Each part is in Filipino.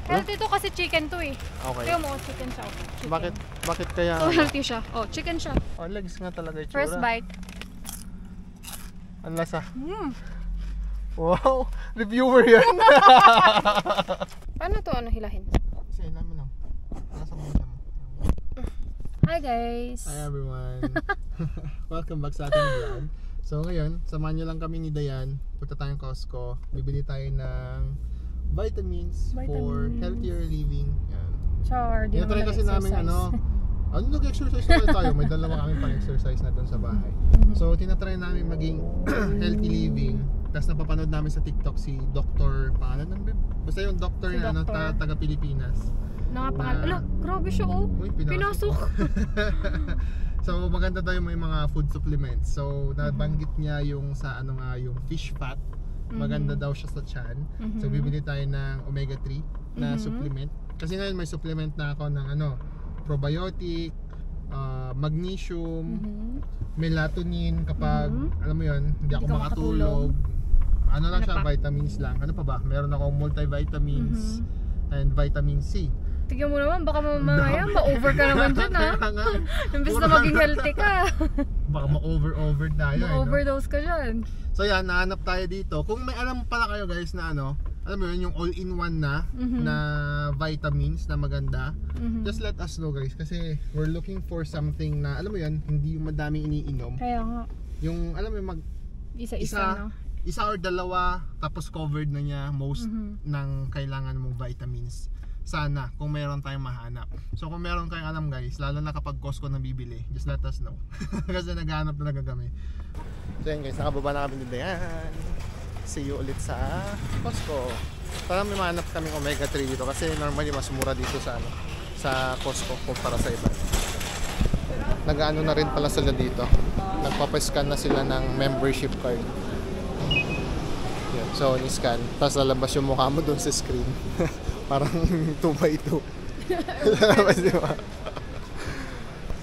Healthy to kasi chicken to eh. Okay. Kaya mo, chicken siya. Chicken. Bakit kaya? So healthy siya. Oh, chicken siya. Oh, legs nga talaga yung First bite. Ang lasa. Wow! Reviewer yan! Paano to hilahin? Kasi naman lang. Nasa muna mo. Hi guys! Hi everyone! Welcome back sa ating vlog. So ngayon, samahan nyo lang kami ni Dayan. Punta tayong Costco. Bibili tayo ng vitamins for healthier living. Yan. Char, di Tinatry kasi namin nag-exercise na tayo. May dalawa kami pang-exercise na doon sa bahay. So tinatry namin maging healthy living. Tapos napapanood namin sa TikTok si Dr. Pangalan ng babe? Basta yung doctor si na taga Pilipinas. Ala, grabe siya pinasok. So maganda daw yung may mga food supplements. So nabanggit niya yung sa yung fish fat. Maganda daw siya sa tiyan. So bibili tayo ng omega 3 na supplement. Kasi ngayon may supplement na ako ng probiotic, magnesium, melatonin kapag alam mo yun, hindi ako makatulog. Ano lang siya, vitamins lang. Ano pa ba? Meron akong multivitamins and vitamin C. Tignan mo naman, baka mamaya ma-over ka naman dyan Imbes na maging healthy ka. Baka ma-over tayo. Ma-overdose ka dyan. So yan, nahanap tayo dito. Kung may alam pala kayo guys na alam mo yun, yung all-in-one na vitamins na maganda, just let us know guys. Kasi we're looking for something na, alam mo yun, hindi yung madaming iniinom. Kaya nga. Yung, alam mo yun, isa or dalawa, tapos covered na niya most ng kailangan mong vitamins. Sana, kung meron tayong mahanap. So kung meron kayong alam guys, lalo na kapag Costco na bibili, just let us know. Kasi naghahanap talaga kami. So yan guys, nakababa na kami dito. Yan. See you ulit sa Costco. Parang may mahanap kaming omega 3 dito kasi normally mas mura dito sa sa Costco kumpara sa iba. Nag-ano na rin pala sila dito. Nagpapa-scan na sila ng membership card. Yan. So ni-scan, tapos lalabas yung mukha mo doon sa screen. Parang 2x2. Lalabas, di ba?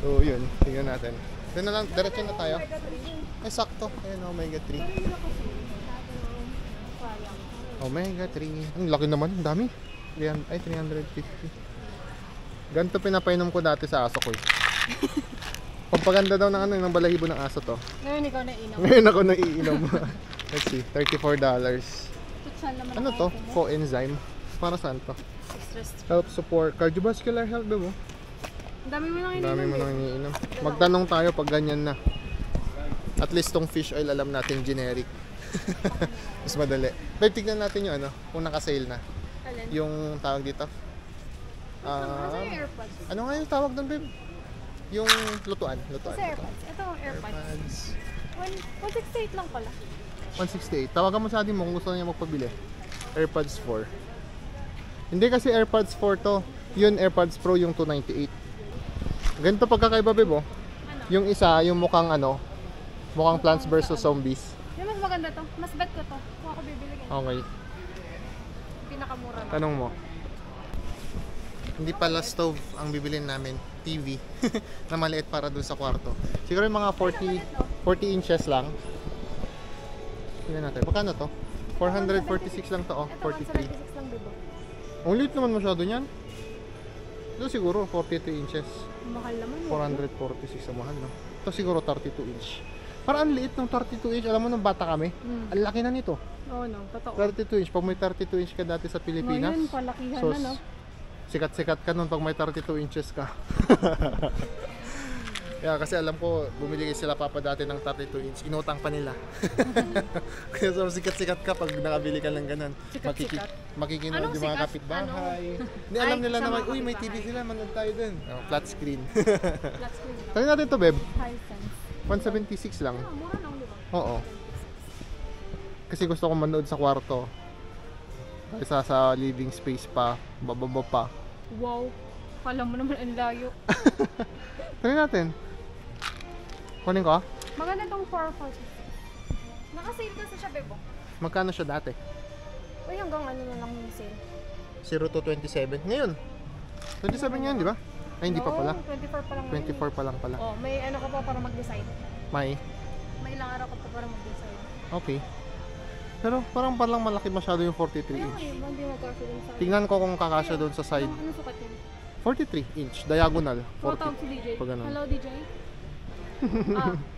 So yun, tingnan natin. Ito na lang, diretso na tayo. Ay sakto, ayun omega 3. Omega 3. Ang laki naman, ang dami. 350. Ganito pinapainom ko dati sa aso ko eh. Pampaganda daw ng ng balahibo ng aso to. Ngayon ikaw naiinom. Ngayon ako naiinom. Let's see, $34. Ano to? Coenzyme. Para saan to? Help support cardiovascular health, diba? Ang dami mo nang iniinom. Dami mo nang iniinom. Magtanong tayo pag ganyan na. At least tong fish oil alam natin generic. Mas madali. Babe, tignan natin yung kung naka-sale na. Alin? Yung tawag dito. Ano nga yung tawag doon, babe? Yung lutuan. Kasi AirPods. Ito ang AirPods. 168 lang pala. 168. Tawagan mo sa atin mo kung gusto niya magpabili. AirPods 4. Hindi kasi AirPods 4 to. Yun AirPods Pro yung 298. Ganito pagkakaiba, babe, oh. Yung isa, yung mukhang mukhang Plants vs Zombies. Yung mas maganda to. Mas bet ko to. Kung ako bibili ganyan. Okay. Pinakamura na. Tanong mo. Hindi pala stove ang bibilin namin. TV. Na maliit para dun sa kwarto. Siguro yung mga 40 inches lang. Tingnan natin. Magkano to? 446 lang to. Oh, 43. Ito 176 lang, diba? Ang liit naman masyado niyan. Ito siguro 42 inches. Mahal naman. 446 ang mahal, no? Ito siguro 32 inch. Parang ang liit ng 32 inch. Alam mo nung bata kami, ang laki na nito. Oo, no. Totoo. 32 inch. Pag may 32 inch ka dati sa Pilipinas, ngayon, palakihan sos, na, no? sikat-sikat ka nun pag may 32 inches ka. Yeah, kasi alam ko, bumili sila papa dati ng 32 inch. Inutang pa nila. Kaya so, sikat-sikat ka pag nakabili ka ng ganun. Makikinood yung mga kapitbahay. Hindi alam nila naman, uy, may TV sila, manood tayo dun. Flat screen. Flat screen. Try natin to, babe. Hisense. 176 lang. Mura lang, diba? Oo. Kasi gusto ko manood sa kwarto. Kaysa sa living space pa, bababa pa. Wow. Kala mo naman ang layo. Try natin. Kunin ko? Maganda tong 446. Naka-sale kasi siya, bebo. Magkano siya dati? Uy, hanggang ano na lang yung sale? 0 to 27. Ngayon. 27 ngayon, di ba? Ay, hindi pa pala. 24 pa lang. 24 pa lang pala. Oh, may ano ka pa para mag-design. May? May ilang araw ka pa para mag-design. Okay. Pero parang malaki masyado yung 43 inch. Hindi magkasya dun sa... Tingnan ko kung kakasya doon sa side. Ano sukat yun? 43 inch, diagonal. Tawag si DJ. Pag ganun. Hello, DJ?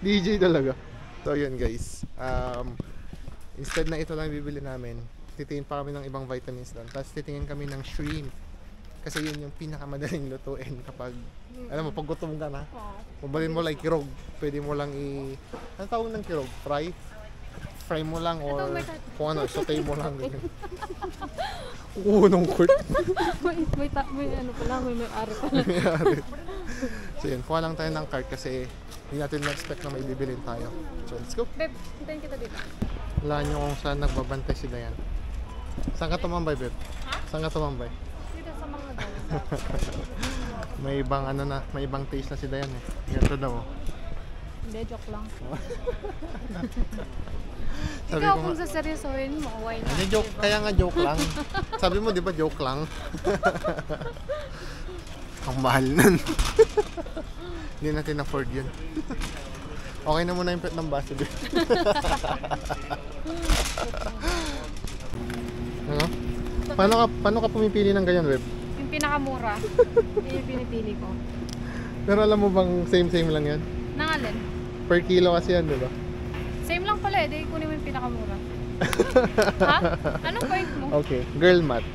DJ talaga. So yun guys. Instead na ito lang bibili namin, titingin pa kami ng ibang vitamins doon. Tapos titingin kami ng shrimp. Kasi yun yung pinakamadaling lutuin kapag, alam mo, pag gutom ka na. Mabalin mo like kirog. Pwede mo lang ano tawag ng kirog? Fry mo lang or kung ano, saute mo lang. Nung court. may ano pala, may ari pala. May ari. So yun, kuha lang tayo ng cart kasi hindi natin na-expect na may bibilin tayo. So let's go. Babe, hintayin kita dito. Wala nyo kung saan nagbabantay si Dayan. Saan ka tumambay, babe? Saan ka tumambay? Dito sa mga daw. May ibang ano na, may ibang taste na si Dayan eh. Ganito daw. Hindi, joke lang. Sabi Ikaw ko kung saseryosohin mo, why not? Hindi, joke, kaya nga joke lang. Sabi mo, di ba joke lang? Ang mahal nun. Hindi natin afford yun. Okay na muna yung pet ng baso din. Ano? Paano ka pumipili ng ganyan, Web? Yung pinakamura. Yun yung pinipili ko. Pero alam mo bang same lang yan? Nangalin? Per kilo kasi yan, di ba? Same lang pala eh, di kunin mo yung pinakamura. Ha? Anong point mo? Okay, girl math.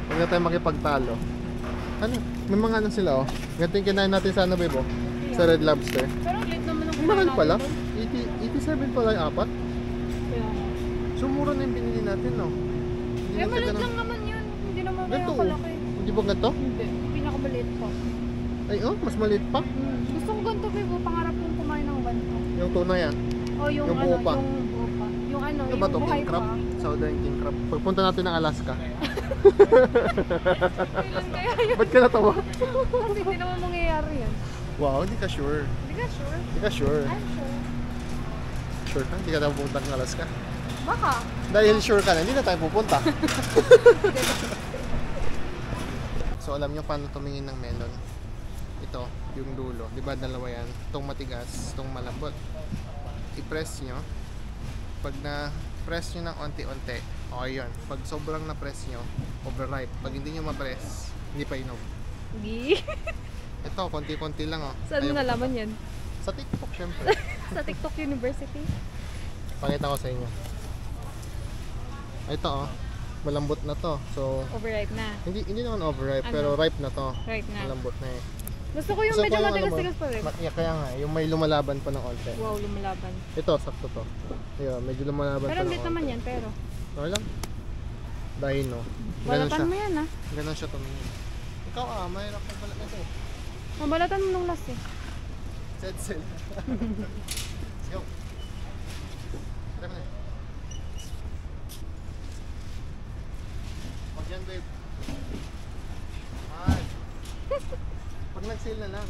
Huwag na tayo makipagtalo. Ano? May mga ano sila oh. Ganito yung kinain natin sa ano, Bebo? Sa Red Lobster. Pero late naman ang Mahal kumain pala. natin 87 pala yung apat. Kaya nga. So mura na yung binili natin, no? Hindi Eh, na maliit ganun- lang naman yun. Hindi naman Ganito, kaya kalaki. Hindi ba ganito? Hindi. Pinakamaliit pa. Ay, oh, mas maliit pa. Gusto ko ganito, Bebo. Pangarap kong kumain ng ganito. Yung tuna yan. O yung, Yung ano, buo pa. yung buo pa. Yung ano, Ano yung ba to? buhay King crab? pa. Southern king crab. Pagpunta natin ng Alaska. Kailan kaya yun? Ba't ka natawa? Kasi hindi naman mangyayari yan. Wow, hindi ka sure. Hindi ka sure? Hindi ka sure. I'm sure. Sure ka? Hindi ka tayo pupunta ng Alaska. Baka. Dahil sure ka na, hindi na tayo pupunta. So alam nyo paano tumingin ng melon? Ito, yung dulo. Di ba dalawa yan? Itong matigas, itong malambot. I-press nyo. Pag na-press nyo ng onti-onti, okay yun. Pag sobrang na-press nyo, overripe. Pag hindi nyo ma-press, hindi pa inom. Gi. Ito, konti-konti lang oh. Saan mo Ayaw ko nalaman pa. yan? Sa TikTok, syempre. Sa TikTok University? Pakita ko sa inyo. Ito oh, malambot na to. So, Overripe na. hindi naman overripe, Ano? pero ripe na to. Ripe na. Malambot na eh. Gusto ko yung Gusto medyo ko yung matigas-tigas pa rin. Yeah, kaya nga, yung may lumalaban pa ng onte. Wow, lumalaban. Ito, sakto to. Ayun, medyo lumalaban Pero pa ng lit onte. naman yan, pero. Okay lang. Dino. Ganun Balatan siya. mo yan ah. Ganun siya tumingin. Ikaw mahirap na pala kasi. Mabalatan mo nung last eh. Setzel. Let's go. Tara na. Huwag yan, babe. Mahal. Pag nag-sale na lang.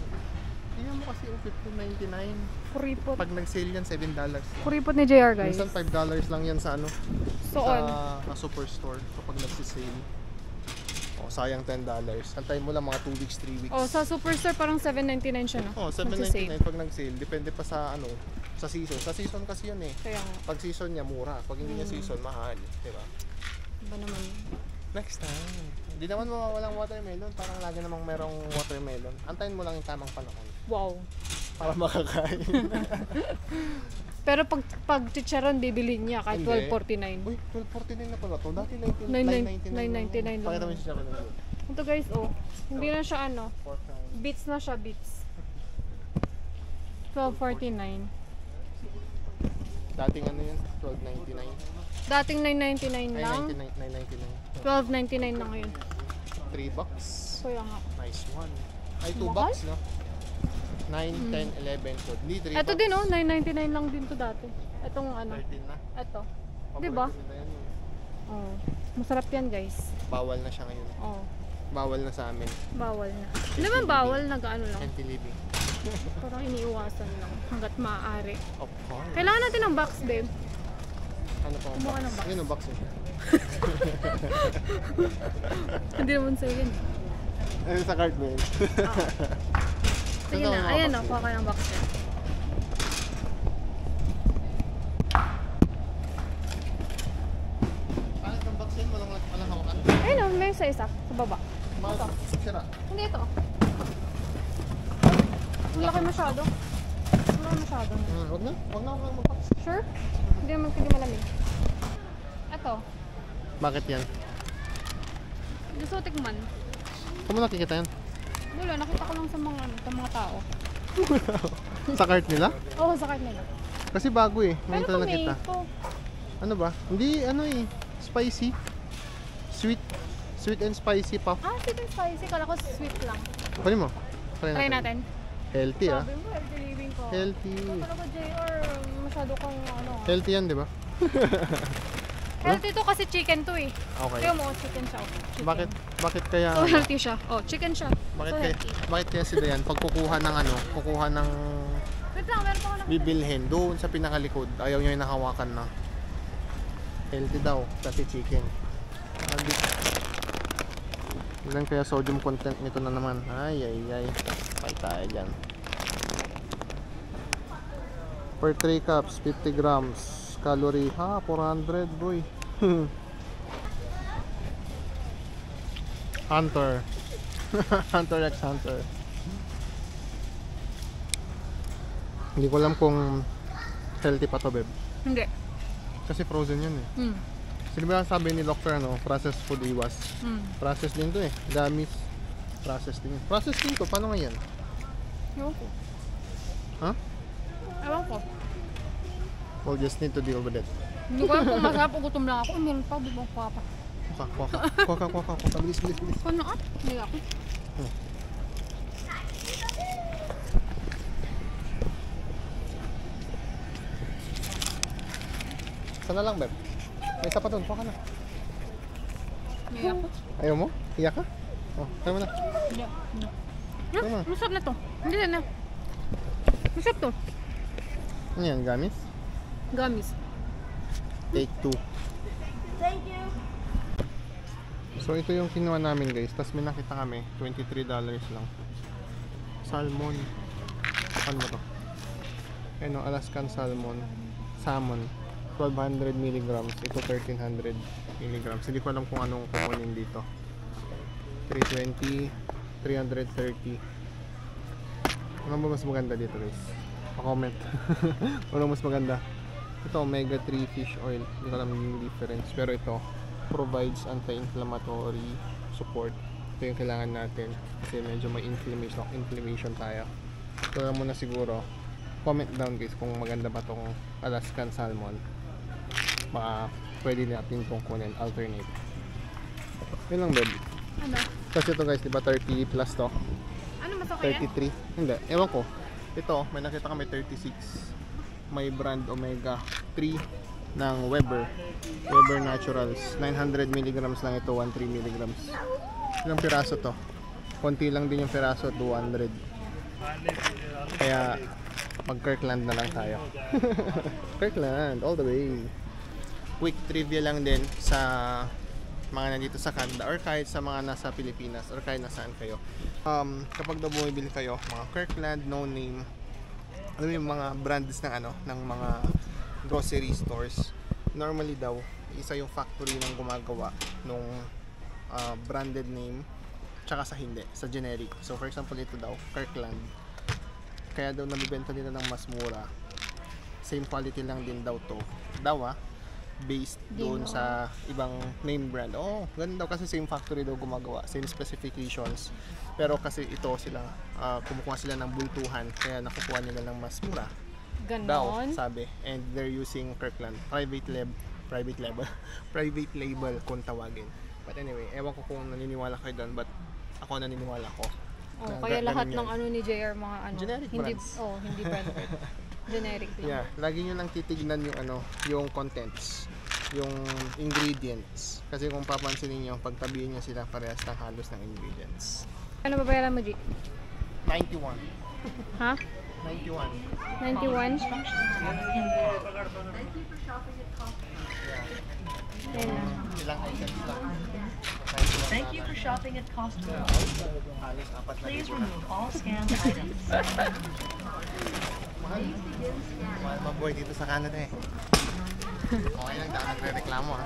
Tingnan mo kasi yung $15.99. Kuripot. Pag nag-sale yan, $7 lang. Kuripot ni JR guys. Minsan $5 lang yan sa ano? Soon. Sa superstore kapag nagsisale. Oh, sayang $10. Antay mo lang mga 2 weeks, 3 weeks. Oh, sa Superstore parang $7.99 siya no? Oh, $7.99 pag nag-sale. Depende pa sa ano, sa season. Sa season kasi yun eh. Kaya nga. Pag season niya mura, pag hindi niya season mahal, 'di ba? Iba naman. Next time. Hindi naman mawawalang watermelon, parang lagi namang merong watermelon. Antayin mo lang yung tamang panahon Wow. para makakain. Pero pag chicharon bibili niya kahit Hindi. $12.49. Uy, $12.49 na pala to. Dati $9.99 $9.99. Pakita mo lang. yung siya ko Ito guys, oh. Hindi na siya ano. Pork rind. Beets na siya, beets. $12.49. Dating ano yun? $12.99. Dating $9.99 Ay, lang. $12.99 $9.99. na ngayon. $3. Kaya nga. Nice one. Ay, Mahal? $2, no? 9, 10, 11, 12. Hindi, $3. Ito din oh, $9.99 lang din to dati. Itong ano, 13 na. ito. Paborito Diba? nila yan, eh. Oh. Masarap yan guys. Bawal na siya ngayon. Oh, Bawal na sa amin. bawal na. Hindi naman bawal, nag-ano lang. Anti-living. Parang iniiwasan lang hanggat maaari. Of course. Kailangan natin ng box, babe. Ano pa? Kumuha ng box. Yun ang box eh. Hindi naman sa'yo yun. Ano sa card mo yun? Sige Saan na, ako ayan o, mga box kuha ka ng box yan. may isa-isa sa baba. Ito. Sira. Hindi ito. Ang laki masyado. Ang laki masyado. Wag na ako magpax. Sure? Hindi naman hindi malamig. Ito. Bakit yan? Gusto ko tikman. Saan mo nakikita yan? Wala, nakita ko lang sa mga tao. Sa cart nila? Oo, sa cart nila. Kasi bago eh. Ngayon Pero talaga nakita. tomato. Ano ba? Hindi, ano eh. Spicy. Sweet. Sweet and spicy puff. Ah, sweet and spicy. Kala ko sweet lang. Pwede mo? Try natin. Healthy ah. Sabi mo, healthy living ko. Healthy. Talaga, JR. Masyado kang ano. Healthy yan, di ba? Healthy to kasi chicken to eh. Okay. Kaya mo, chicken siya. Chicken. Bakit kaya So healthy siya. Oh, chicken siya. So healthy. bakit kaya si Dayan pag kukuha ng kukuha ng Wait lang, meron pa ako nakita. bibilhin doon sa pinakalikod, ayaw niya yung nahawakan na. Healthy daw kasi chicken. Ilan kaya sodium content nito na naman? Ay. Pay tayo dyan. Per 3 cups, 50 grams. Calorie, 400 boy. Hunter. Hunter x Hunter. Hindi ko alam kung healthy pa to, babe. Hindi. Kasi frozen yun eh. Sino ba sabi ni doctor processed food iwas? Processed din to eh. Gummies. Processed din. Processed din to. Paano nga yan? Ewan ko. Ha? Ewan ko. We'll just need to deal with it. Hindi ko alam kung masarap o gutom lang ako. Meron pa, bubong ko pa. Kuha ka. Bilis. Paano at? Hindi ako. Sana lang, babe. May isa pa doon. Kuha ka na. Hindi ako. Ayaw mo? Iyak ka? Oh, kaya mo na. Hindi. Tama. Masarap na to. Hindi na. Masarap to. Ano yan? Gummies? Gummies. Take 2. Thank you. So ito yung kinuha namin guys. Tapos may nakita kami. $23 lang. Salmon. Ano ba to? Ano, Alaskan salmon. Salmon. 1200 mg. Ito 1300 mg. Hindi ko alam kung anong kukunin dito. 320, 330. Ano ba mas maganda dito guys? Pa-comment. Ano mas maganda? Ito omega 3 fish oil. Hindi ko alam yung difference. Pero ito provides anti-inflammatory support. Ito yung kailangan natin kasi medyo may inflammation tayo. Ito na muna siguro. Comment down guys kung maganda ba tong Alaskan salmon. Baka pwede natin itong kunin alternate. Yun lang babe. Ano? Kasi ito guys, diba 30 plus to? Ano mas okay 33? Hindi, ewan ko. Ito, may nakita kami 36. May brand omega 3 ng Weber Naturals. 900 mg lang ito, 13 mg. Ilang piraso to? Konti lang din yung piraso, 200. Kaya mag Kirkland na lang tayo. Kirkland, all the way. Quick trivia lang din sa mga nandito sa Canada or kahit sa mga nasa Pilipinas or kahit nasaan kayo. Kapag daw bumibili kayo, mga Kirkland, No Name, alam mo yung mga brands ng ng mga grocery stores, normally daw isa yung factory ng gumagawa nung branded name tsaka sa hindi, sa generic. So for example, ito daw, Kirkland. Kaya daw nabibenta nila ng mas mura. Same quality lang din daw to. Based doon sa ibang name brand. Oh, ganun daw kasi same factory daw gumagawa, same specifications. Pero kasi ito sila, kumukuha sila ng bultuhan, kaya nakukuha nila ng mas mura. Ganon? Daw, sabi. And they're using Kirkland. Private label kung tawagin. But anyway, ewan ko kung naniniwala kayo doon, but ako naniniwala ko. Oh, kaya lahat ng ni JR mga generic hindi brands. hindi branded. Generic lang. Yeah, lagi nyo lang titignan yung yung contents, yung ingredients. Kasi kung papansinin niyo, pagtabihin niyo sila parehas ng halos ng ingredients. Ano babayaran mo, G? 91. Ha? 91. 91? Ilang items lang. Thank you for shopping at Costco. Halos 4 na Please libo. remove all scanned items. Mahal maboy dito sa Canada eh. Okay lang, daan nagre-reklamo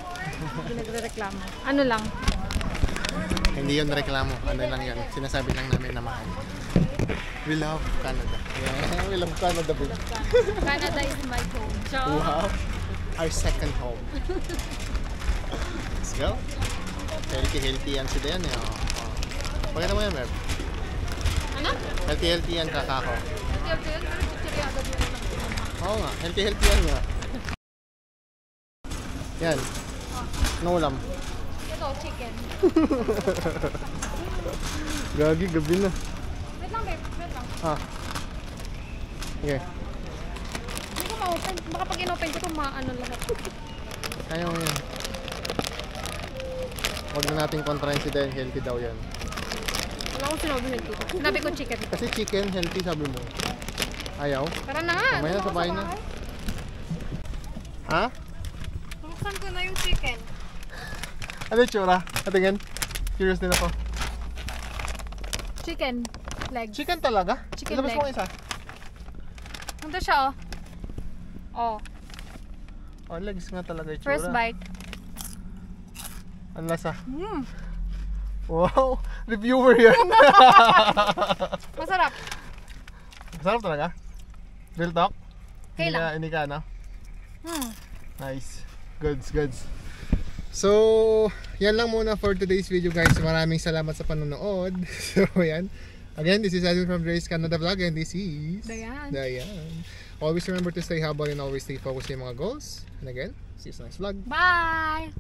Hindi nagre-reklamo. Ano lang? Hindi yun reklamo. Ano lang yan. Sinasabi lang namin na mahal. We love Canada. Yeah, we love Canada, babe. Canada is my home. So, Wow. Our second home. Let's go. Healthy yan si Dayan eh. Oh. Pakita mo yan, Meb. ano? Healthy yan kakako. Healthy yun. Pero chichiri agad yun. Oo nga. Healthy yan nga. Yan. Anong ulam? Ito, chicken. Gagi, gabi na. Wait lang, babe. Wait lang. Okay. Hindi ko ma-open. Baka pag in-open ko, maano lahat. Kaya mo yan. Huwag na natin kontrahin si Dayan. Healthy daw yan. Wala akong sinabi healthy ko. Sinabi ko chicken. Kasi chicken, healthy sabi mo. Ayaw? Tara na nga. Mamaya, Doon ako sabay sa na. bahay. Ha? Buksan ko na yung chicken. Ano yung tsura? Atingin. Curious din ako. Chicken leg. Chicken talaga? Chicken Ilabas leg. mo ang isa. Nandun siya, oh. Oh. Oh, legs nga talaga yung tsura. First bite. Ang lasa. Mm. Wow! Reviewer yan! Masarap. Masarap talaga? Real talk? Okay lang. Hindi ka, ano? Hmm. Nice. Goods. So, yan lang muna for today's video, guys. Maraming salamat sa panonood. So, yan. Again, this is Edwin from Dre's Canada Vlog, and this is Dayan. Always remember to stay humble and always stay focused sa mga goals. And again, see you sa next vlog. Bye!